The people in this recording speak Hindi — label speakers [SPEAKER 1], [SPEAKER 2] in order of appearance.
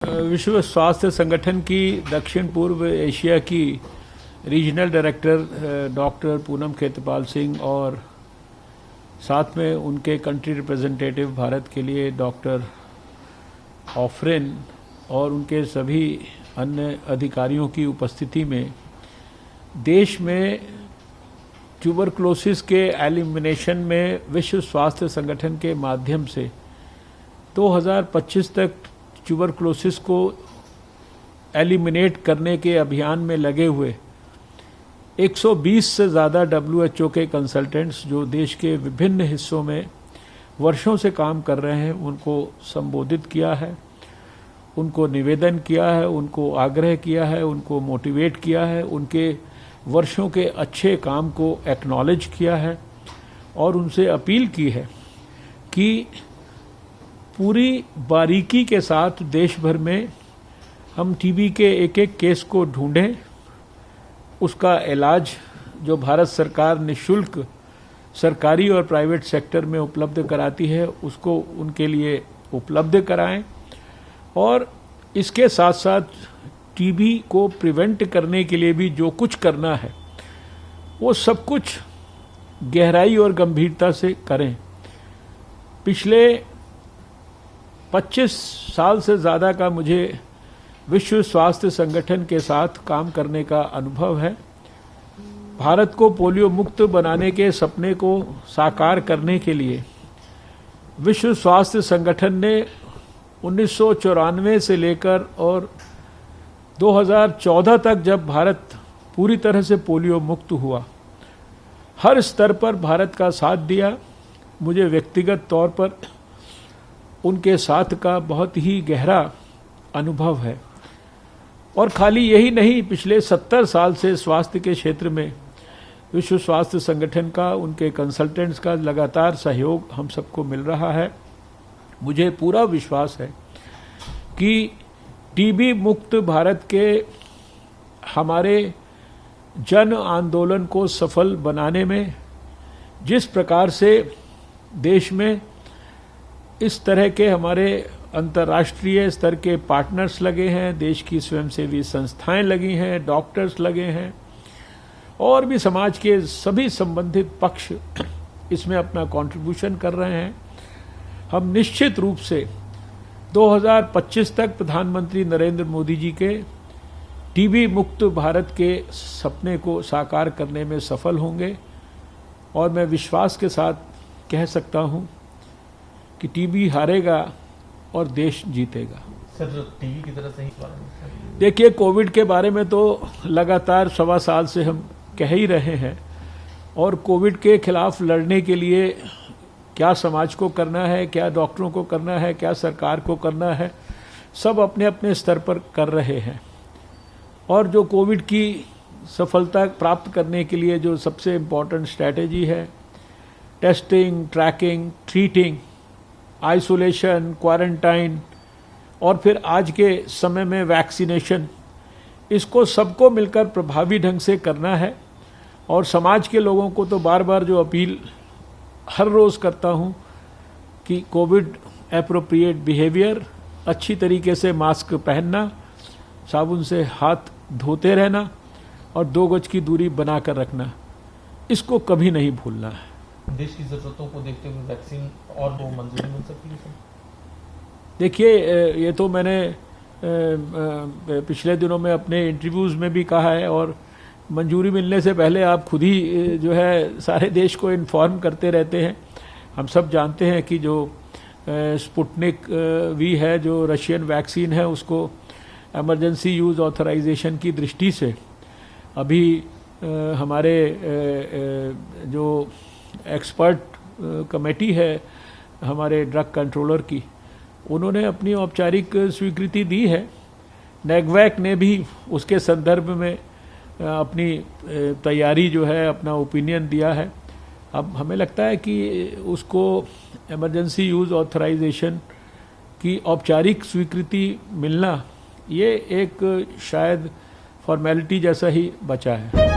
[SPEAKER 1] विश्व स्वास्थ्य संगठन की दक्षिण पूर्व एशिया की regional director doctor Poonam Khetrapal Singh और साथ में उनके कंट्री रिप्रेजेंटेटिव भारत के लिए डॉक्टर ऑफरेन और उनके सभी अन्य अधिकारियों की उपस्थिति में देश में ट्यूबरक्लोसिस के एलिमिनेशन में विश्व स्वास्थ्य संगठन के माध्यम से 2025 तक ट्यूबरक्लोसिस को एलिमिनेट करने के अभियान में लगे हुए 120 से ज़्यादा WHO के कंसल्टेंट्स जो देश के विभिन्न हिस्सों में वर्षों से काम कर रहे हैं उनको संबोधित किया है, उनको निवेदन किया है, उनको आग्रह किया है, उनको मोटिवेट किया है, उनके वर्षों के अच्छे काम को एक्नॉलेज किया है और उनसे अपील की है कि पूरी बारीकी के साथ देश भर में हम टीबी के एक एक केस को ढूंढें, उसका इलाज जो भारत सरकार निःशुल्क सरकारी और प्राइवेट सेक्टर में उपलब्ध कराती है उसको उनके लिए उपलब्ध कराएं और इसके साथ साथ टीबी को प्रिवेंट करने के लिए भी जो कुछ करना है वो सब कुछ गहराई और गंभीरता से करें। पिछले 25 साल से ज़्यादा का मुझे विश्व स्वास्थ्य संगठन के साथ काम करने का अनुभव है। भारत को पोलियो मुक्त बनाने के सपने को साकार करने के लिए विश्व स्वास्थ्य संगठन ने 1994 से लेकर और 2014 तक जब भारत पूरी तरह से पोलियो मुक्त हुआ, हर स्तर पर भारत का साथ दिया। मुझे व्यक्तिगत तौर पर उनके साथ का बहुत ही गहरा अनुभव है और खाली यही नहीं, पिछले 70 साल से स्वास्थ्य के क्षेत्र में विश्व स्वास्थ्य संगठन का, उनके कंसल्टेंट्स का लगातार सहयोग हम सबको मिल रहा है। मुझे पूरा विश्वास है कि टीबी मुक्त भारत के हमारे जन आंदोलन को सफल बनाने में जिस प्रकार से देश में इस तरह के हमारे अंतर्राष्ट्रीय स्तर के पार्टनर्स लगे हैं, देश की स्वयंसेवी संस्थाएं लगी हैं, डॉक्टर्स लगे हैं और भी समाज के सभी संबंधित पक्ष इसमें अपना कंट्रीब्यूशन कर रहे हैं। हम निश्चित रूप से 2025 तक प्रधानमंत्री नरेंद्र मोदी जी के टीबी मुक्त भारत के सपने को साकार करने में सफल होंगे और मैं विश्वास के साथ कह सकता हूं कि टीबी हारेगा और देश जीतेगा।
[SPEAKER 2] सर, टीबी की तरह से ही
[SPEAKER 1] देखिए, कोविड के बारे में तो लगातार 1.25 साल से हम कह ही रहे हैं और कोविड के खिलाफ लड़ने के लिए क्या समाज को करना है, क्या डॉक्टरों को करना है, क्या सरकार को करना है, सब अपने अपने स्तर पर कर रहे हैं और जो कोविड की सफलता प्राप्त करने के लिए जो सबसे इम्पोर्टेंट स्ट्रैटेजी है, testing, tracking, treating, isolation, quarantine और फिर आज के समय में वैक्सीनेशन, इसको सबको मिलकर प्रभावी ढंग से करना है। और समाज के लोगों को तो बार बार जो अपील हर रोज़ करता हूं कि कोविड एप्रोप्रिएट बिहेवियर, अच्छी तरीके से मास्क पहनना, साबुन से हाथ धोते रहना और 2 गज की दूरी बनाकर रखना, इसको कभी नहीं भूलना है।
[SPEAKER 2] देश की जरूरतों को देखते हुए वैक्सीन और वो मंजूरी मिल सकती है?
[SPEAKER 1] देखिए, ये तो मैंने पिछले दिनों में अपने इंटरव्यूज़ में भी कहा है और मंजूरी मिलने से पहले आप खुद ही जो है सारे देश को इन्फॉर्म करते रहते हैं। हम सब जानते हैं कि जो स्पुतनिक वी है, जो रशियन वैक्सीन है, उसको इमरजेंसी यूज़ ऑथराइजेशन की दृष्टि से अभी हमारे जो एक्सपर्ट कमेटी है हमारे ड्रग कंट्रोलर की, उन्होंने अपनी औपचारिक स्वीकृति दी है। नेगवैक ने भी उसके संदर्भ में अपनी तैयारी जो है, अपना ओपिनियन दिया है। अब हमें लगता है कि उसको इमरजेंसी यूज़ ऑथराइजेशन की औपचारिक स्वीकृति मिलना ये एक शायद फॉर्मेलिटी जैसा ही बचा है।